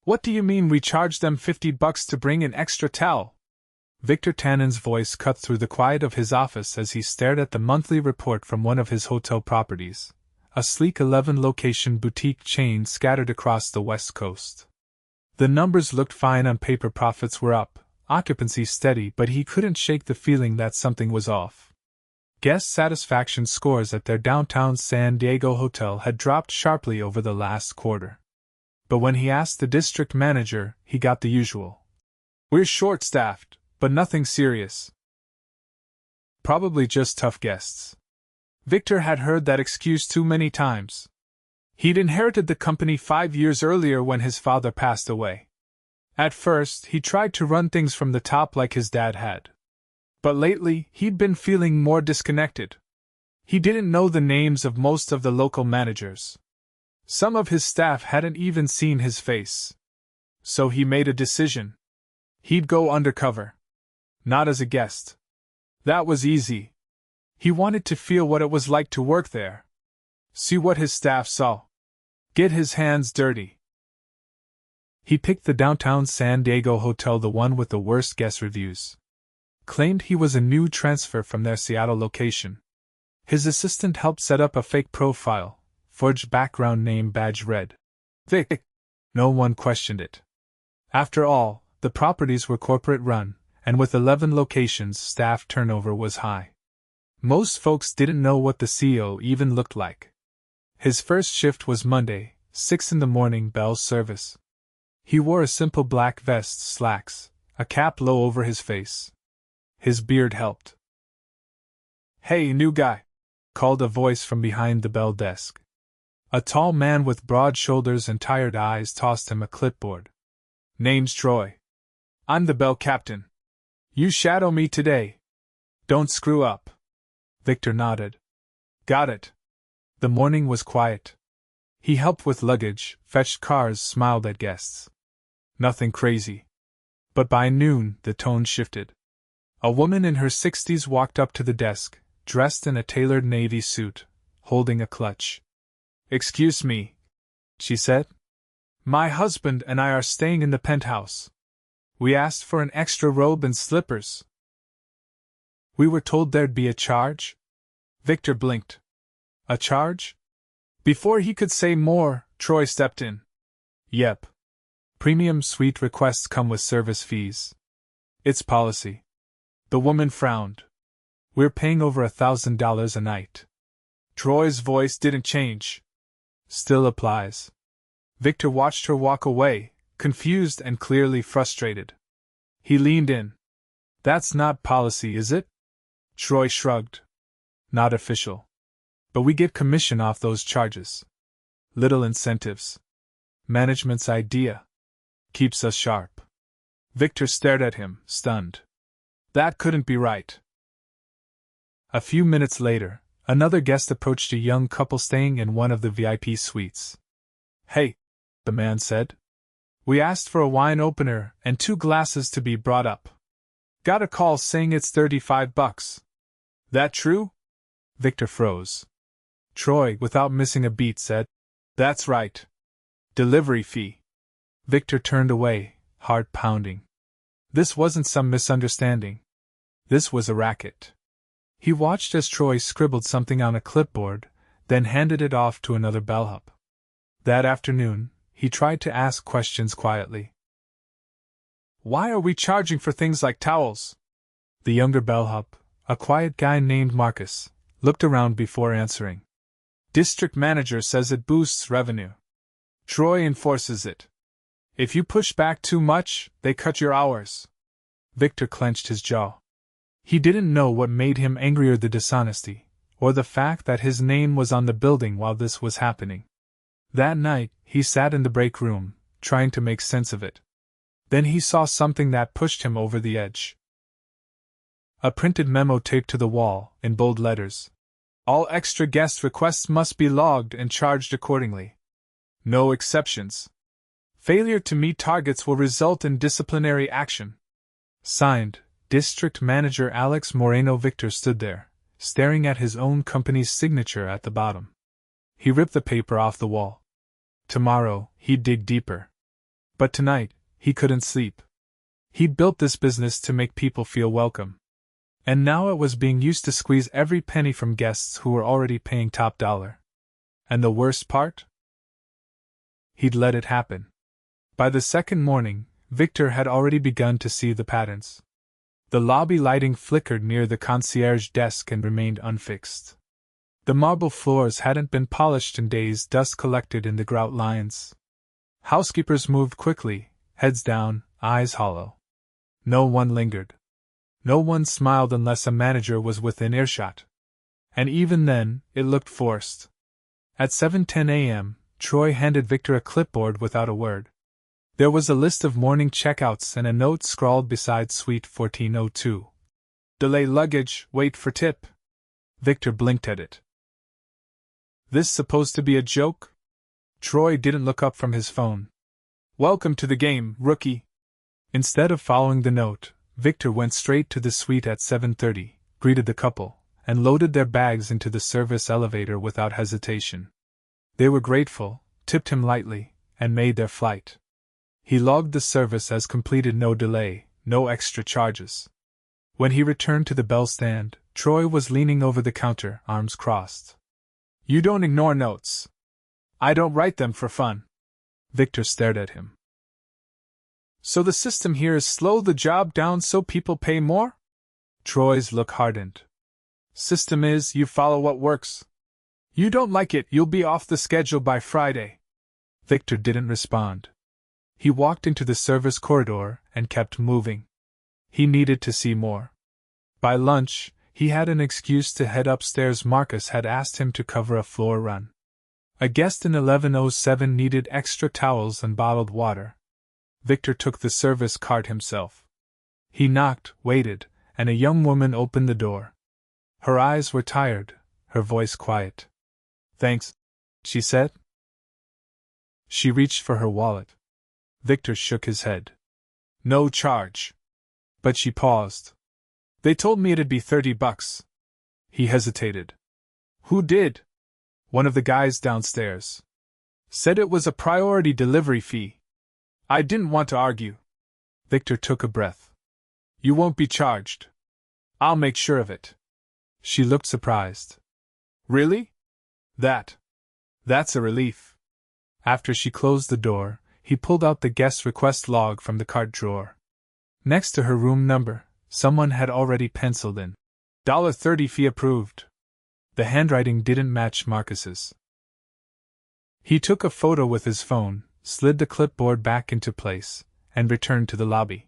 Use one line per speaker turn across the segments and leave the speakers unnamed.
What do you mean we charged them $50 to bring an extra towel? Victor Tannen's voice cut through the quiet of his office as he stared at the monthly report from one of his hotel properties, a sleek 11-location boutique chain scattered across the West Coast. The numbers looked fine on paper, profits were up, occupancy steady, but he couldn't shake the feeling that something was off. Guest satisfaction scores at their downtown San Diego hotel had dropped sharply over the last quarter. But when he asked the district manager, he got the usual. "We're short-staffed, but nothing serious. Probably just tough guests." Victor had heard that excuse too many times. He'd inherited the company 5 years earlier when his father passed away. At first, he tried to run things from the top like his dad had. But lately, he'd been feeling more disconnected. He didn't know the names of most of the local managers. Some of his staff hadn't even seen his face. So he made a decision. He'd go undercover. Not as a guest. That was easy. He wanted to feel what it was like to work there. See what his staff saw. Get his hands dirty. He picked the downtown San Diego hotel, the one with the worst guest reviews. Claimed he was a new transfer from their Seattle location. His assistant helped set up a fake profile, forged background name badge read Vic. No one questioned it. After all, the properties were corporate run, and with 11 locations, staff turnover was high. Most folks didn't know what the CEO even looked like. His first shift was Monday, 6 in the morning, bell service. He wore a simple black vest, slacks, a cap low over his face. His beard helped. "Hey, new guy," called a voice from behind the bell desk. A tall man with broad shoulders and tired eyes tossed him a clipboard. "Name's Troy. I'm the bell captain. You shadow me today. Don't screw up." Victor nodded. "Got it." The morning was quiet. He helped with luggage, fetched cars, smiled at guests. Nothing crazy. But by noon, the tone shifted. A woman in her 60s walked up to the desk, dressed in a tailored navy suit, holding a clutch. "Excuse me," she said. "My husband and I are staying in the penthouse. We asked for an extra robe and slippers. We were told there'd be a charge?" Victor blinked. "A charge?" Before he could say more, Troy stepped in. "Yep. Premium suite requests come with service fees. It's policy." The woman frowned. "We're paying over $1,000 a night." Troy's voice didn't change. "Still applies." Victor watched her walk away, confused and clearly frustrated. He leaned in. "That's not policy, is it?" Troy shrugged. "Not official. But we get commission off those charges. Little incentives. Management's idea. Keeps us sharp." Victor stared at him, stunned. That couldn't be right. A few minutes later, another guest approached a young couple staying in one of the VIP suites. "Hey," the man said. "We asked for a wine opener and 2 glasses to be brought up. Got a call saying it's $35. That true?" Victor froze. Troy, without missing a beat, said, "That's right. Delivery fee." Victor turned away, heart pounding. This wasn't some misunderstanding. This was a racket. He watched as Troy scribbled something on a clipboard, then handed it off to another bellhop. That afternoon, he tried to ask questions quietly. "Why are we charging for things like towels?" The younger bellhop, a quiet guy named Marcus, looked around before answering. "District manager says it boosts revenue. Troy enforces it. If you push back too much, they cut your hours." Victor clenched his jaw. He didn't know what made him angrier, the dishonesty, or the fact that his name was on the building while this was happening. That night, he sat in the break room, trying to make sense of it. Then he saw something that pushed him over the edge. A printed memo taped to the wall, in bold letters. "All extra guest requests must be logged and charged accordingly. No exceptions. Failure to meet targets will result in disciplinary action." Signed, District Manager Alex Moreno. Victor stood there, staring at his own company's signature at the bottom. He ripped the paper off the wall. Tomorrow, he'd dig deeper. But tonight, he couldn't sleep. He'd built this business to make people feel welcome. And now it was being used to squeeze every penny from guests who were already paying top dollar. And the worst part? He'd let it happen. By the second morning, Victor had already begun to see the patterns. The lobby lighting flickered near the concierge desk and remained unfixed. The marble floors hadn't been polished in days, dust collected in the grout lines. Housekeepers moved quickly, heads down, eyes hollow. No one lingered. No one smiled unless a manager was within earshot. And even then, it looked forced. At 7:10 a.m., Troy handed Victor a clipboard without a word. There was a list of morning checkouts and a note scrawled beside Suite 1402. Delay luggage, wait for tip. Victor blinked at it. This supposed to be a joke? Troy didn't look up from his phone. Welcome to the game, rookie. Instead of following the note, Victor went straight to the suite at 7:30, greeted the couple, and loaded their bags into the service elevator without hesitation. They were grateful, tipped him lightly, and made their flight. He logged the service as completed, no delay, no extra charges. When he returned to the bell stand, Troy was leaning over the counter, arms crossed. You don't ignore notes. I don't write them for fun. Victor stared at him. So the system here is slow the job down so people pay more? Troy's look hardened. System is, you follow what works. You don't like it, you'll be off the schedule by Friday. Victor didn't respond. He walked into the service corridor and kept moving. He needed to see more. By lunch, he had an excuse to head upstairs. Marcus had asked him to cover a floor run. A guest in 1107 needed extra towels and bottled water. Victor took the service cart himself. He knocked, waited, and a young woman opened the door. Her eyes were tired, her voice quiet. Thanks, she said. She reached for her wallet. Victor shook his head. No charge. But she paused. They told me it'd be $30. He hesitated. Who did? One of the guys downstairs. Said it was a priority delivery fee. I didn't want to argue. Victor took a breath. You won't be charged. I'll make sure of it. She looked surprised. Really? That's a relief. After she closed the door, he pulled out the guest request log from the cart drawer. Next to her room number, someone had already penciled in $30 fee approved. The handwriting didn't match Marcus's. He took a photo with his phone, slid the clipboard back into place, and returned to the lobby.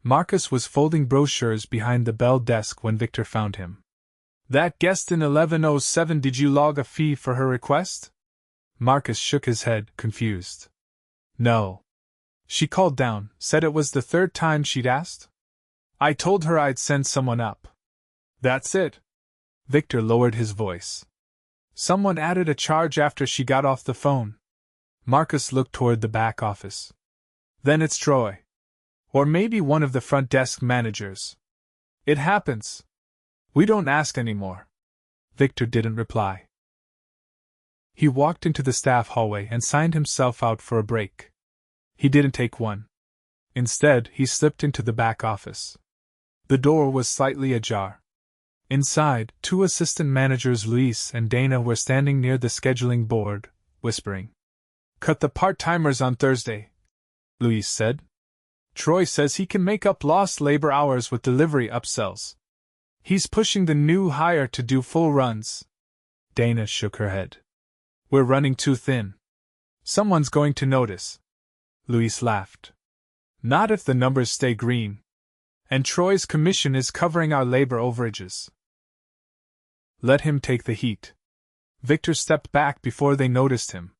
Marcus was folding brochures behind the bell desk when Victor found him. That guest in 1107, did you log a fee for her request? Marcus shook his head, confused. No. She called down, said it was the third time she'd asked. I told her I'd send someone up. That's it. Victor lowered his voice. Someone added a charge after she got off the phone. Marcus looked toward the back office. Then it's Troy. Or maybe one of the front desk managers. It happens. We don't ask anymore. Victor didn't reply. He walked into the staff hallway and signed himself out for a break. He didn't take one. Instead, he slipped into the back office. The door was slightly ajar. Inside, two assistant managers, Luis and Dana, were standing near the scheduling board, whispering. Cut the part-timers on Thursday, Luis said. Troy says he can make up lost labor hours with delivery upsells. He's pushing the new hire to do full runs. Dana shook her head. We're running too thin. Someone's going to notice. Luis laughed. Not if the numbers stay green. And Troy's commission is covering our labor overages. Let him take the heat. Victor stepped back before they noticed him.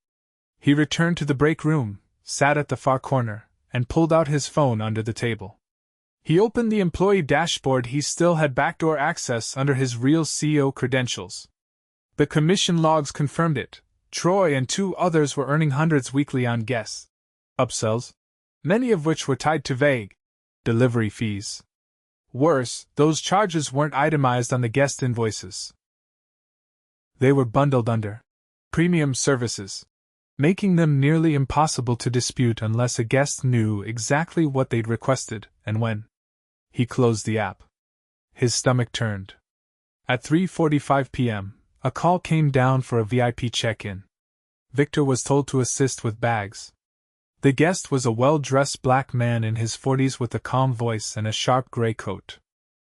He returned to the break room, sat at the far corner, and pulled out his phone under the table. He opened the employee dashboard. He still had backdoor access under his real CEO credentials. The commission logs confirmed it. Troy and two others were earning hundreds weekly on guest upsells, many of which were tied to vague delivery fees. Worse, those charges weren't itemized on the guest invoices. They were bundled under premium services. making them nearly impossible to dispute unless a guest knew exactly what they'd requested and when. He closed the app. His stomach turned. At 3:45 p.m., a call came down for a VIP check-in. Victor was told to assist with bags. The guest was a well-dressed black man in his 40s with a calm voice and a sharp gray coat.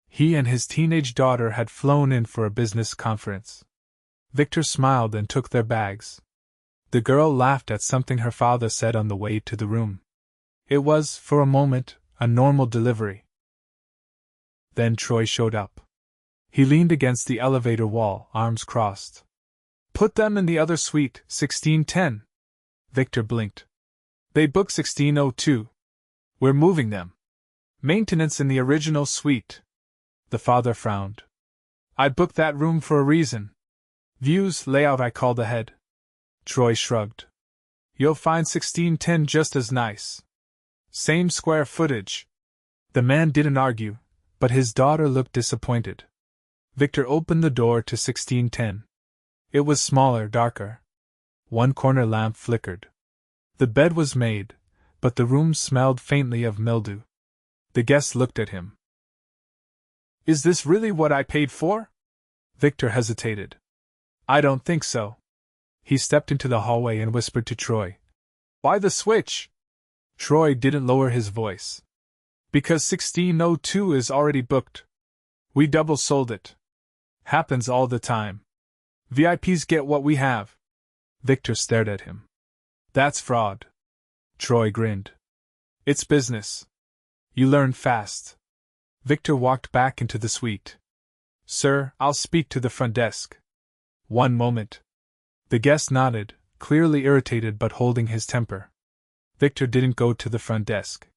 He and his teenage daughter had flown in for a business conference. Victor smiled and took their bags. The girl laughed at something her father said on the way to the room. It was, for a moment, a normal delivery. Then Troy showed up. He leaned against the elevator wall, arms crossed. "Put them in the other suite, 1610. Victor blinked. "They booked 1602. We're moving them. Maintenance in the original suite." The father frowned. "I booked that room for a reason. Views, layout, I called ahead." Troy shrugged. "You'll find 1610 just as nice. Same square footage." The man didn't argue, but his daughter looked disappointed. Victor opened the door to 1610. It was smaller, darker. One corner lamp flickered. The bed was made, but the room smelled faintly of mildew. The guest looked at him. "Is this really what I paid for?" Victor hesitated. "I don't think so." He stepped into the hallway and whispered to Troy. "Why the switch?" Troy didn't lower his voice. "Because 1602 is already booked. We double sold it. Happens all the time. VIPs get what we have." Victor stared at him. "That's fraud." Troy grinned. "It's business. You learn fast." Victor walked back into the suite. "Sir, I'll speak to the front desk." "One moment." The guest nodded, clearly irritated but holding his temper. Victor didn't go to the front desk.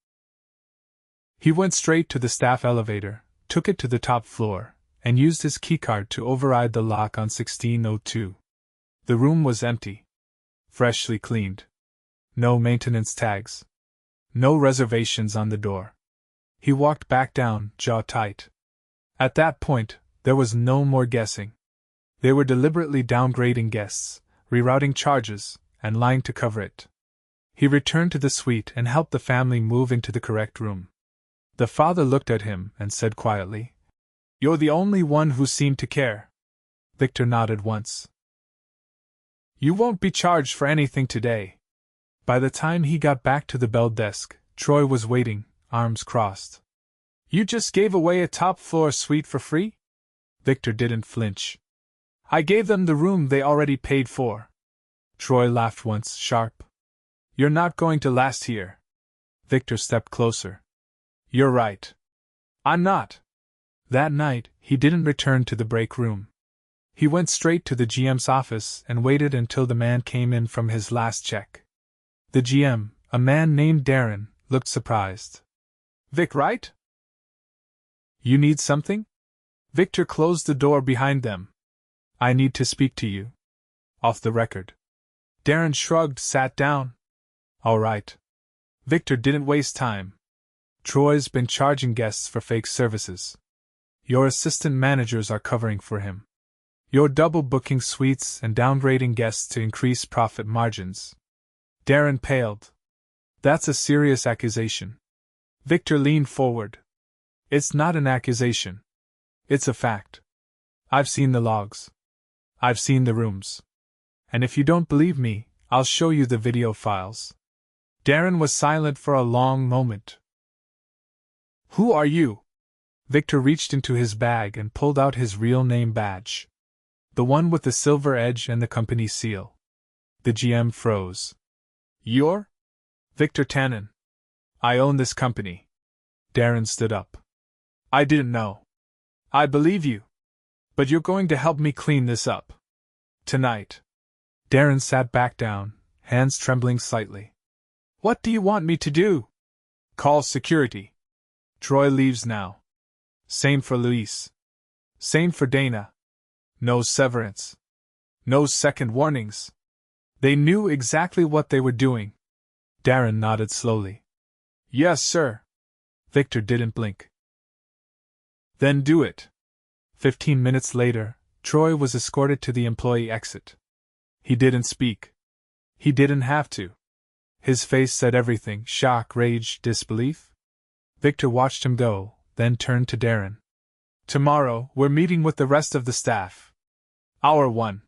He went straight to the staff elevator, took it to the top floor, and used his keycard to override the lock on 1602. The room was empty. Freshly cleaned. No maintenance tags. No reservations on the door. He walked back down, jaw tight. At that point, there was no more guessing. They were deliberately downgrading guests, rerouting charges, and lying to cover it. He returned to the suite and helped the family move into the correct room. The father looked at him and said quietly, "You're the only one who seemed to care." Victor nodded once. "You won't be charged for anything today." By the time he got back to the bell desk, Troy was waiting, arms crossed. "You just gave away a top-floor suite for free?" Victor didn't flinch. "I gave them the room they already paid for." Troy laughed once, sharp. "You're not going to last here." Victor stepped closer. "You're right. I'm not." That night, he didn't return to the break room. He went straight to the GM's office and waited until the man came in from his last check. The GM, a man named Darren, looked surprised. "Vic, right? You need something?" Victor closed the door behind them. "I need to speak to you. Off the record." Darren shrugged, sat down. "All right." Victor didn't waste time. "Troy's been charging guests for fake services. Your assistant managers are covering for him. You're double booking suites and downgrading guests to increase profit margins." Darren paled. "That's a serious accusation." Victor leaned forward. "It's not an accusation. It's a fact. I've seen the logs. I've seen the rooms. And if you don't believe me, I'll show you the video files." Darren was silent for a long moment. "Who are you?" Victor reached into his bag and pulled out his real name badge. The one with the silver edge and the company seal. The GM froze. "You're?" "Victor Tannen. I own this company." Darren stood up. "I didn't know." "I believe you. But you're going to help me clean this up. Tonight." Darren sat back down, hands trembling slightly. "What do you want me to do?" "Call security. Troy leaves now. Same for Luis. Same for Dana. No severance. No second warnings." They knew exactly what they were doing. Darren nodded slowly. "Yes, sir." Victor didn't blink. "Then do it." 15 minutes later, Troy was escorted to the employee exit. He didn't speak. He didn't have to. His face said everything: shock, rage, disbelief. Victor watched him go, then turned to Darren. Tomorrow, we're meeting with the rest of the staff. Hour 1.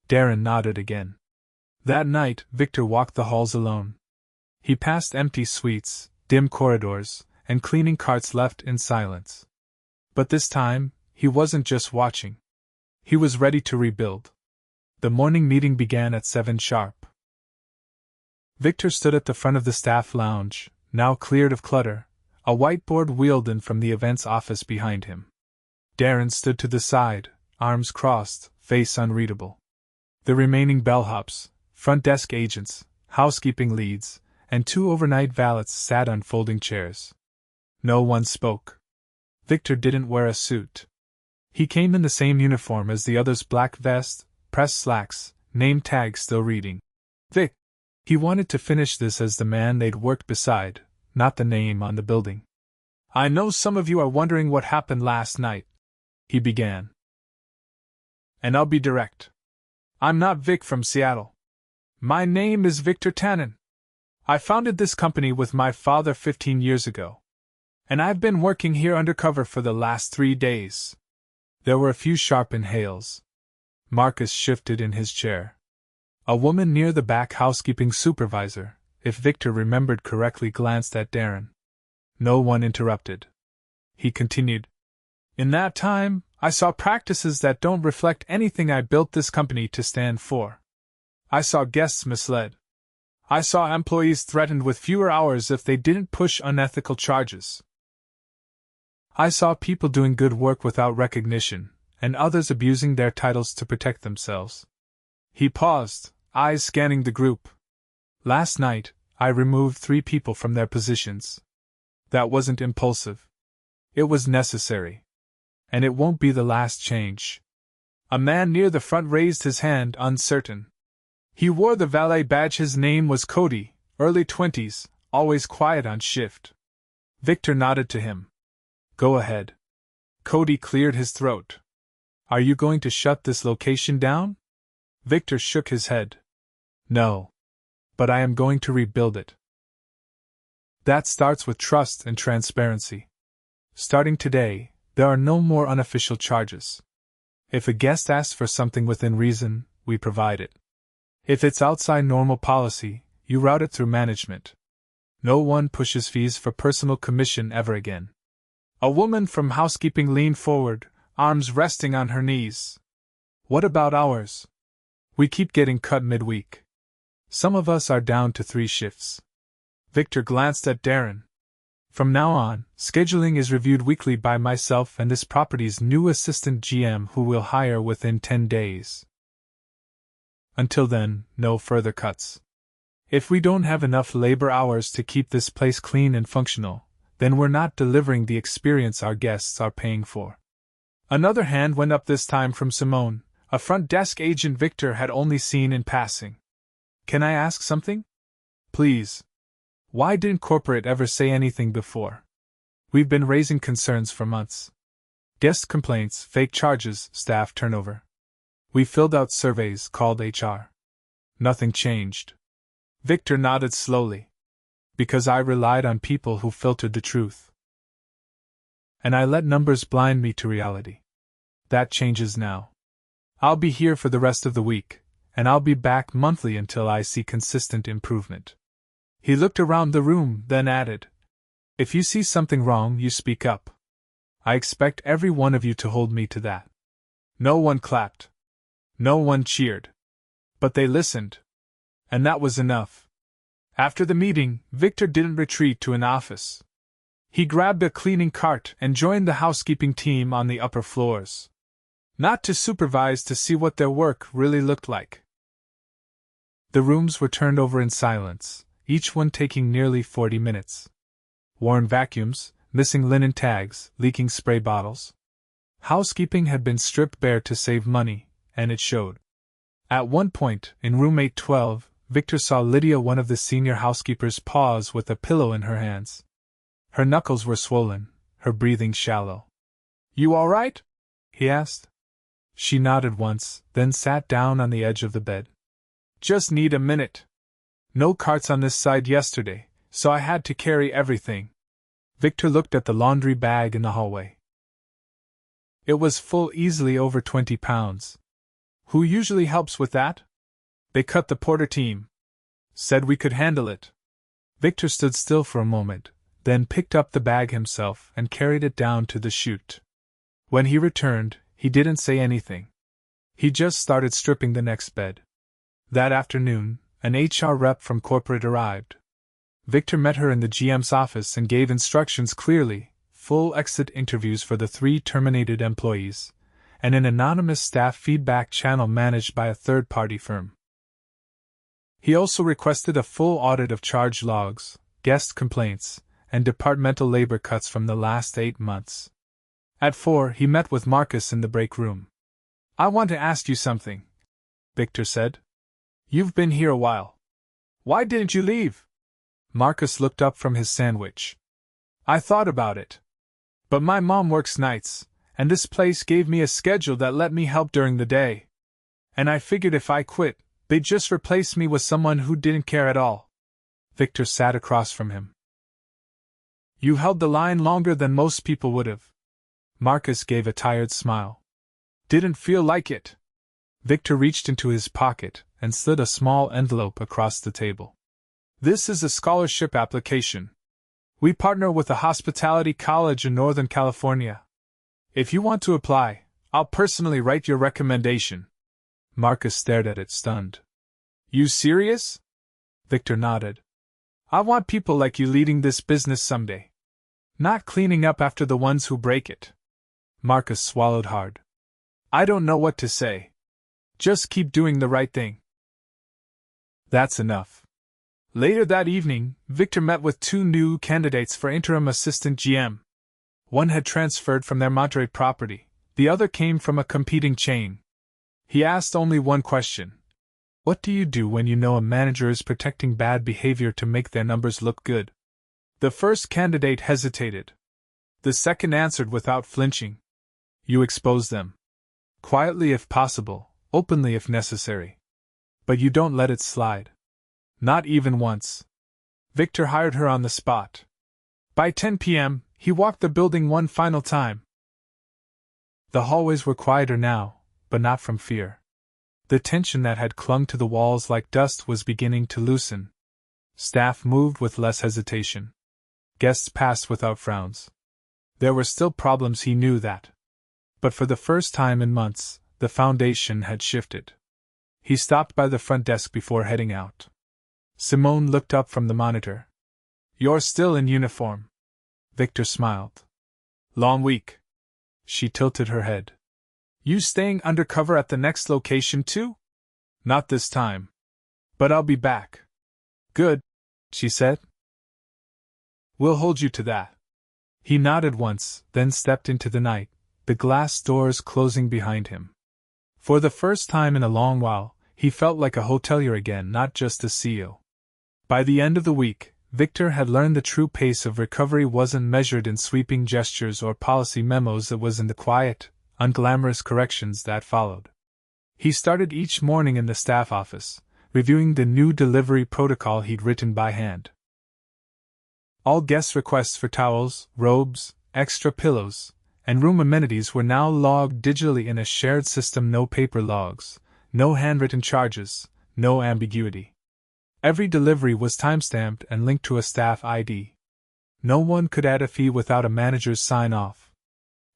Darren nodded again. That night, Victor walked the halls alone. He passed empty suites, dim corridors, and cleaning carts left in silence. But this time, he wasn't just watching. He was ready to rebuild. The morning meeting began at 7 sharp. Victor stood at the front of the staff lounge, now cleared of clutter, a whiteboard wheeled in from the events office behind him. Darren stood to the side, arms crossed, face unreadable. The remaining bellhops, front desk agents, housekeeping leads, and 2 overnight valets sat on folding chairs. No one spoke. Victor didn't wear a suit. He came in the same uniform as the others: black vest, pressed slacks, name tag still reading Vic. He wanted to finish this as the man they'd worked beside, not the name on the building. I know some of you are wondering what happened last night, he began. And I'll be direct. I'm not Vic from Seattle. My name is Victor Tannen. I founded this company with my father 15 years ago. And I've been working here undercover for the last 3 days. There were a few sharp inhales. Marcus shifted in his chair. A woman near the back, housekeeping supervisor, if Victor remembered correctly, glanced at Darren. No one interrupted. He continued. In that time, I saw practices that don't reflect anything I built this company to stand for. I saw guests misled. I saw employees threatened with fewer hours if they didn't push unethical charges. I saw people doing good work without recognition, and others abusing their titles to protect themselves. He paused, eyes scanning the group. Last night, I removed 3 people from their positions. That wasn't impulsive. It was necessary. And it won't be the last change. A man near the front raised his hand, uncertain. He wore the valet badge. His name was Cody, early 20s, always quiet on shift. Victor nodded to him. Go ahead. Cody cleared his throat. Are you going to shut this location down? Victor shook his head. No. But I am going to rebuild it. That starts with trust and transparency. Starting today, there are no more unofficial charges. If a guest asks for something within reason, we provide it. If it's outside normal policy, you route it through management. No one pushes fees for personal commission ever again. A woman from housekeeping leaned forward, arms resting on her knees. What about hours? We keep getting cut midweek. Some of us are down to 3 shifts. Victor glanced at Darren. From now on, scheduling is reviewed weekly by myself and this property's new assistant GM, who we'll hire within 10 days. Until then, no further cuts. If we don't have enough labor hours to keep this place clean and functional, then we're not delivering the experience our guests are paying for. Another hand went up, this time from Simone, a front desk agent Victor had only seen in passing. Can I ask something? Please. Why didn't corporate ever say anything before? We've been raising concerns for months. Guest complaints, fake charges, staff turnover. We filled out surveys, called HR. Nothing changed. Victor nodded slowly. Because I relied on people who filtered the truth. And I let numbers blind me to reality. That changes now. I'll be here for the rest of the week, and I'll be back monthly until I see consistent improvement. He looked around the room, then added, if you see something wrong, you speak up. I expect every one of you to hold me to that. No one clapped. No one cheered. But they listened. And that was enough. After the meeting, Victor didn't retreat to an office. He grabbed a cleaning cart and joined the housekeeping team on the upper floors. Not to supervise, to see what their work really looked like. The rooms were turned over in silence, each one taking nearly 40 minutes. Worn vacuums, missing linen tags, leaking spray bottles. Housekeeping had been stripped bare to save money, and it showed. At one point, in room 812, Victor saw Lydia, one of the senior housekeepers, pause with a pillow in her hands. Her knuckles were swollen, her breathing shallow. You all right? He asked. She nodded once, then sat down on the edge of the bed. Just need a minute, No carts on this side yesterday, so I had to carry everything. Victor looked at the laundry bag in the hallway. It was full, easily over 20 pounds. Who usually helps with that? They cut the porter team. Said we could handle it. Victor stood still for a moment, then picked up the bag himself and carried it down to the chute. When he returned, he didn't say anything. He just started stripping the next bed. That afternoon, an HR rep from corporate arrived. Victor met her in the GM's office and gave instructions clearly: full exit interviews for the 3 terminated employees, and an anonymous staff feedback channel managed by a third-party firm. He also requested a full audit of charge logs, guest complaints, and departmental labor cuts from the last 8 months. At 4, he met with Marcus in the break room. I want to ask you something, Victor said. You've been here a while. Why didn't you leave? Marcus looked up from his sandwich. I thought about it. But my mom works nights, and this place gave me a schedule that let me help during the day. And I figured if I quit, they'd just replace me with someone who didn't care at all. Victor sat across from him. You held the line longer than most people would have. Marcus gave a tired smile. Didn't feel like it. Victor reached into his pocket and slid a small envelope across the table. This is a scholarship application. We partner with a hospitality college in Northern California. If you want to apply, I'll personally write your recommendation. Marcus stared at it, stunned. You serious? Victor nodded. I want people like you leading this business someday. Not cleaning up after the ones who break it. Marcus swallowed hard. I don't know what to say. Just keep doing the right thing. That's enough. Later that evening, Victor met with 2 new candidates for interim assistant GM. One had transferred from their Monterey property, the other came from a competing chain. He asked only one question. What do you do when you know a manager is protecting bad behavior to make their numbers look good? The first candidate hesitated. The second answered without flinching. You expose them. Quietly if possible, openly if necessary. But you don't let it slide. Not even once. Victor hired her on the spot. By 10 p.m., he walked the building one final time. The hallways were quieter now, but not from fear. The tension that had clung to the walls like dust was beginning to loosen. Staff moved with less hesitation. Guests passed without frowns. There were still problems, he knew that. But for the first time in months, the foundation had shifted. He stopped by the front desk before heading out. Simone looked up from the monitor. You're still in uniform. Victor smiled. Long week. She tilted her head. You staying undercover at the next location too? Not this time. But I'll be back. Good, she said. We'll hold you to that. He nodded once, then stepped into the night, the glass doors closing behind him. For the first time in a long while, he felt like a hotelier again, not just a CEO. By the end of the week, Victor had learned the true pace of recovery wasn't measured in sweeping gestures or policy memos, it was in the quiet, unglamorous corrections that followed. He started each morning in the staff office, reviewing the new delivery protocol he'd written by hand. All guest requests for towels, robes, extra pillows, and room amenities were now logged digitally in a shared system. No paper logs, no handwritten charges, no ambiguity. Every delivery was timestamped and linked to a staff ID. No one could add a fee without a manager's sign-off.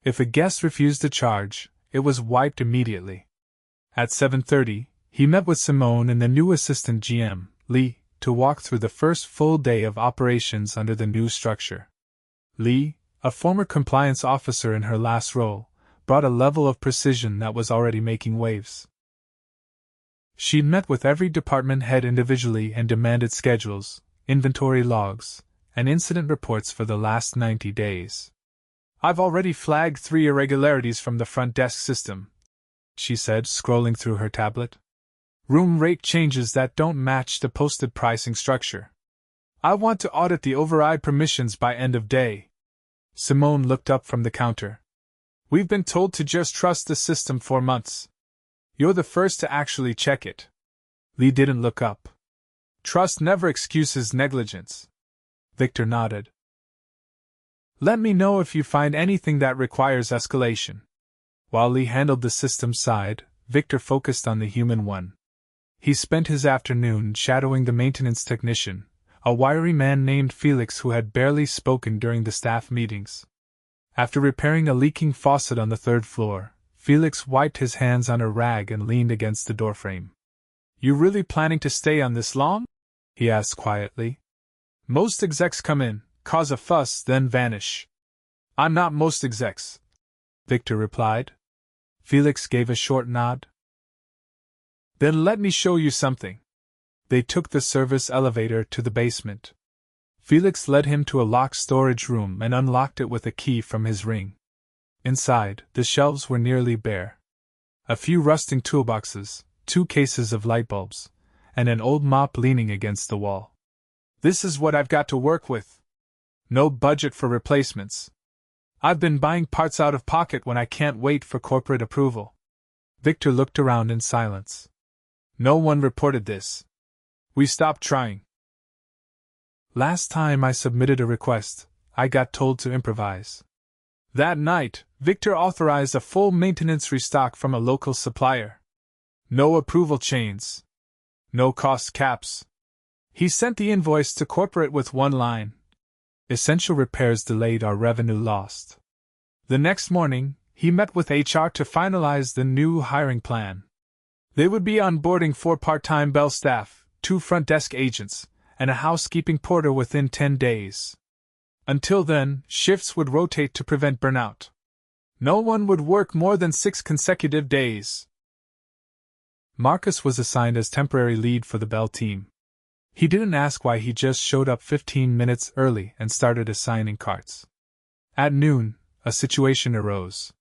If a guest refused a charge, it was wiped immediately. At 7:30, he met with Simone and the new assistant GM, Lee, to walk through the first full day of operations under the new structure. Lee, a former compliance officer in her last role, brought a level of precision that was already making waves. She'd met with every department head individually and demanded schedules, inventory logs, and incident reports for the last 90 days. I've already flagged 3 irregularities from the front desk system, she said, scrolling through her tablet. Room rate changes that don't match the posted pricing structure. I want to audit the override permissions by end of day. Simone looked up from the counter. We've been told to just trust the system for months. You're the first to actually check it. Lee didn't look up. Trust never excuses negligence. Victor nodded. Let me know if you find anything that requires escalation. While Lee handled the systems side, Victor focused on the human one. He spent his afternoon shadowing the maintenance technician, a wiry man named Felix who had barely spoken during the staff meetings. After repairing a leaking faucet on the third floor, Felix wiped his hands on a rag and leaned against the doorframe. You really planning to stay on this long? He asked quietly. Most execs come in, cause a fuss, then vanish. I'm not most execs, Victor replied. Felix gave a short nod. Then let me show you something. They took the service elevator to the basement. Felix led him to a locked storage room and unlocked it with a key from his ring. Inside, the shelves were nearly bare. A few rusting toolboxes, 2 cases of light bulbs, and an old mop leaning against the wall. This is what I've got to work with. No budget for replacements. I've been buying parts out of pocket when I can't wait for corporate approval. Victor looked around in silence. No one reported this. We stopped trying. Last time I submitted a request, I got told to improvise. That night, Victor authorized a full maintenance restock from a local supplier. No approval chains. No cost caps. He sent the invoice to corporate with one line. Essential repairs delayed, our revenue lost. The next morning, he met with HR to finalize the new hiring plan. They would be onboarding 4 part-time Bell staff, 2 front desk agents, and a housekeeping porter within 10 days. Until then, shifts would rotate to prevent burnout. No one would work more than 6 consecutive days. Marcus was assigned as temporary lead for the Bell team. He didn't ask why, he just showed up 15 minutes early and started assigning carts. At noon, a situation arose.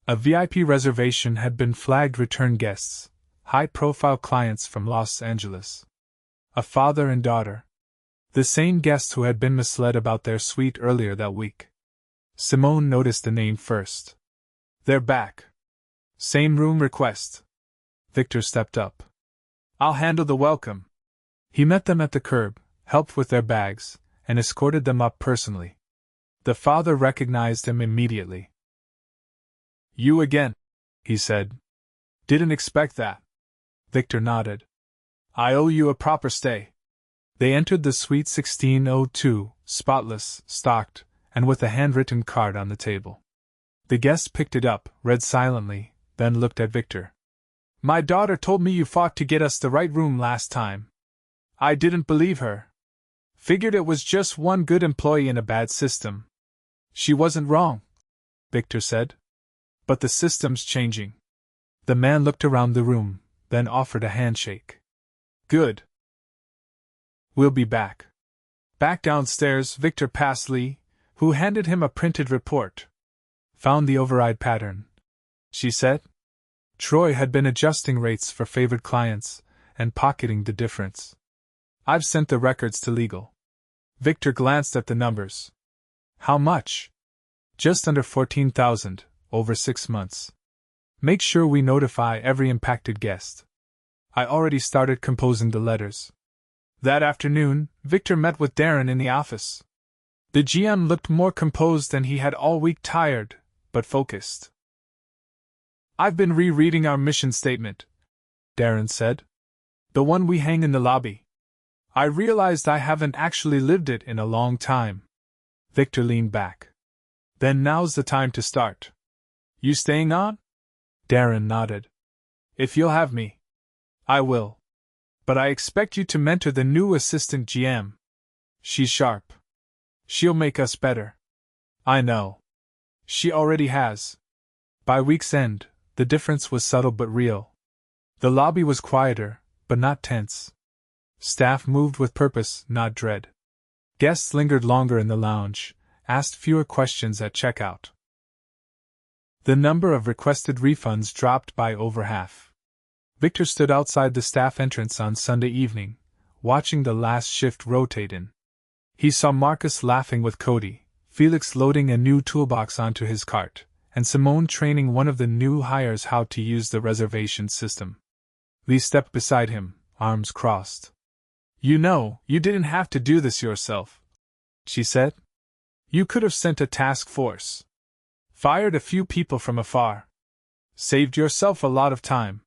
A VIP reservation had been flagged return guests, high-profile clients from Los Angeles. A father and daughter. The same guests who had been misled about their suite earlier that week. Simone noticed the name first. They're back. Same room request. Victor stepped up. I'll handle the welcome. He met them at the curb, helped with their bags, and escorted them up personally. The father recognized him immediately. You again, he said. Didn't expect that. Victor nodded. I owe you a proper stay. They entered the suite 1602, spotless, stocked, and with a handwritten card on the table. The guest picked it up, read silently, then looked at Victor. My daughter told me you fought to get us the right room last time. I didn't believe her. Figured it was just one good employee in a bad system. She wasn't wrong, Victor said. But the system's changing. The man looked around the room, then offered a handshake. Good. We'll be back. Back downstairs, Victor passed Lee, who handed him a printed report. Found the override pattern, she said. Troy had been adjusting rates for favored clients and pocketing the difference. I've sent the records to legal. Victor glanced at the numbers. How much? Just under 14,000, over 6 months. Make sure we notify every impacted guest. I already started composing the letters. That afternoon, Victor met with Darren in the office. The GM looked more composed than he had all week, tired, but focused. I've been rereading our mission statement, Darren said. The one we hang in the lobby. I realized I haven't actually lived it in a long time. Victor leaned back. Then now's the time to start. You staying on? Darren nodded. If you'll have me. I will. But I expect you to mentor the new assistant GM. She's sharp. She'll make us better. I know. She already has. By week's end, the difference was subtle but real. The lobby was quieter, but not tense. Staff moved with purpose, not dread. Guests lingered longer in the lounge, asked fewer questions at checkout. The number of requested refunds dropped by over half. Victor stood outside the staff entrance on Sunday evening, watching the last shift rotate in. He saw Marcus laughing with Cody, Felix loading a new toolbox onto his cart, and Simone training one of the new hires how to use the reservation system. Lee stepped beside him, arms crossed. You know, you didn't have to do this yourself, she said. You could have sent a task force. Fired a few people from afar. Saved yourself a lot of time.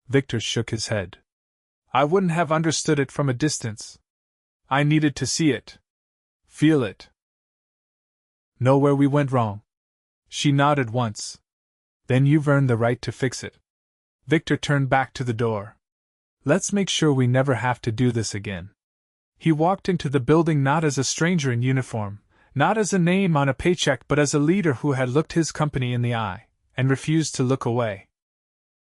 Victor shook his head. I wouldn't have understood it from a distance. I needed to see it. Feel it. Know where we went wrong. She nodded once. Then you've earned the right to fix it. Victor turned back to the door. Let's make sure we never have to do this again. He walked into the building not as a stranger in uniform, not as a name on a paycheck, but as a leader who had looked his company in the eye, and refused to look away.